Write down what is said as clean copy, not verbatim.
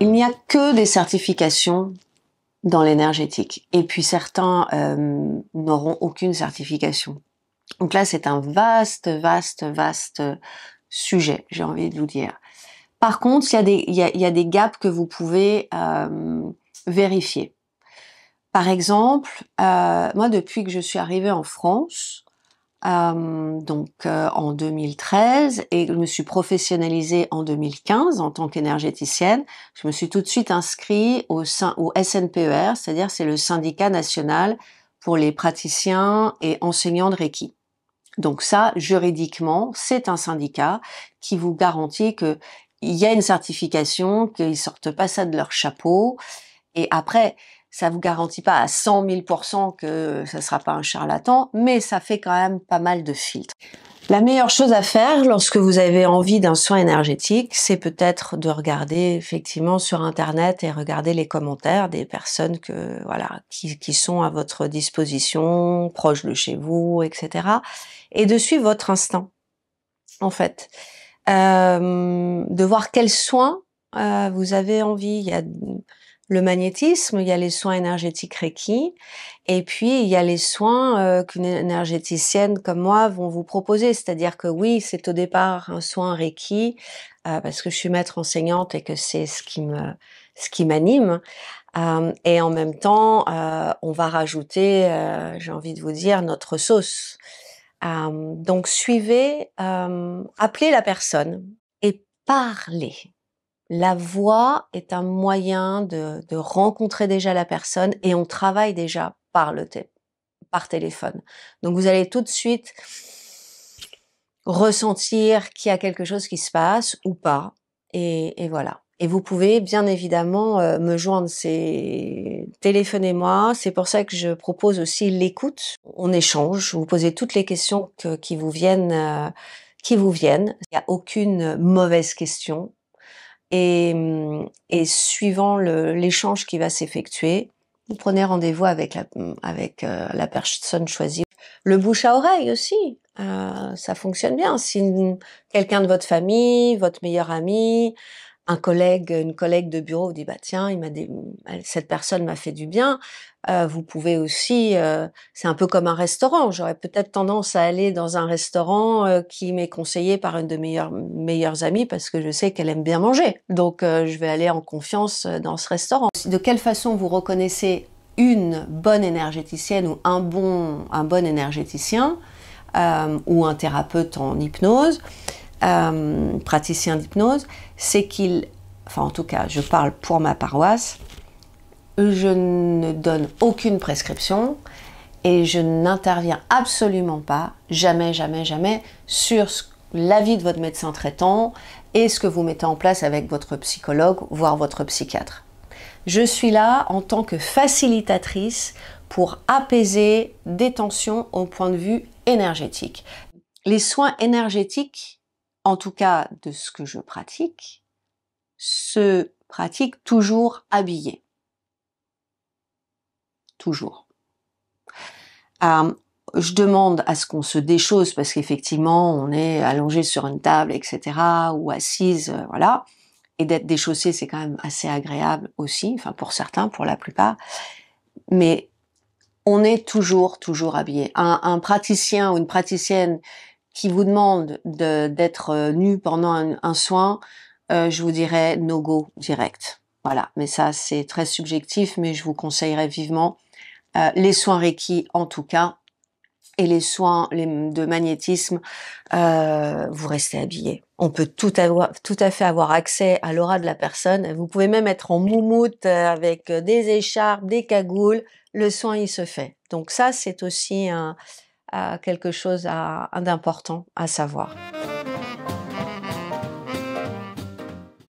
Il n'y a que des certifications dans l'énergétique. Et puis certains n'auront aucune certification. Donc là, c'est un vaste sujet, j'ai envie de vous dire. Par contre, il y a des gaps que vous pouvez vérifier. Par exemple, moi, depuis que je suis arrivée en France, en 2013, et je me suis professionnalisée en 2015 en tant qu'énergéticienne, je me suis tout de suite inscrite au SNPER, c'est-à-dire c'est le syndicat national pour les praticiens et enseignants de Reiki. Donc ça, juridiquement, c'est un syndicat qui vous garantit que il y a une certification, qu'ils sortent pas ça de leur chapeau. Et après, ça vous garantit pas à 100 000% que ça sera pas un charlatan, mais ça fait quand même pas mal de filtres. La meilleure chose à faire lorsque vous avez envie d'un soin énergétique, c'est peut-être de regarder effectivement sur Internet et regarder les commentaires des personnes qui sont à votre disposition, proches de chez vous, etc. Et de suivre votre instinct, en fait. De voir quels soins vous avez envie. Il y a le magnétisme, il y a les soins énergétiques Reiki, et puis il y a les soins qu'une énergéticienne comme moi vont vous proposer. C'est-à-dire que oui, c'est au départ un soin Reiki, parce que je suis maître enseignante et que c'est ce qui m'anime. Et en même temps, on va rajouter, j'ai envie de vous dire, notre sauce. Donc suivez, appelez la personne et parlez. La voix est un moyen de rencontrer déjà la personne et on travaille déjà par téléphone. Donc vous allez tout de suite ressentir qu'il y a quelque chose qui se passe ou pas, et voilà. Et vous pouvez bien évidemment me joindre, téléphonez-moi. C'est pour ça que je propose aussi l'écoute. On échange, vous posez toutes les questions qui vous viennent. Il n'y a aucune mauvaise question. Et suivant l'échange qui va s'effectuer, vous prenez rendez-vous avec la personne choisie. Le bouche à oreille aussi, ça fonctionne bien. Si quelqu'un de votre famille, votre meilleur ami, une collègue de bureau vous dit bah tiens, cette personne m'a fait du bien. Vous pouvez aussi, c'est un peu comme un restaurant. J'aurais peut-être tendance à aller dans un restaurant qui m'est conseillé par une de mes meilleures amies parce que je sais qu'elle aime bien manger. Donc je vais aller en confiance dans ce restaurant. De quelle façon vous reconnaissez une bonne énergéticienne ou un bon énergéticien ou un thérapeute en hypnose? Praticien d'hypnose, c'est enfin en tout cas, je parle pour ma paroisse, je ne donne aucune prescription et je n'interviens absolument pas, jamais, sur l'avis de votre médecin traitant et ce que vous mettez en place avec votre psychologue, voire votre psychiatre. Je suis là en tant que facilitatrice pour apaiser des tensions au point de vue énergétique. Les soins énergétiques, en tout cas de ce que je pratique, se pratique toujours habillé. Toujours. Je demande à ce qu'on se déchausse parce qu'effectivement on est allongé sur une table, etc. ou assise, voilà. Et d'être déchaussé, c'est quand même assez agréable aussi, enfin pour certains, pour la plupart. Mais on est toujours habillé. Un praticien ou une praticienne qui vous demande d'être nu pendant un soin, je vous dirais no go direct. Voilà, mais ça c'est très subjectif, mais je vous conseillerais vivement les soins Reiki en tout cas, et les soins de magnétisme, vous restez habillé. On peut tout à fait avoir accès à l'aura de la personne. Vous pouvez même être en moumoute avec des écharpes, des cagoules. Le soin il se fait. Donc ça c'est aussi quelque chose d'important à savoir.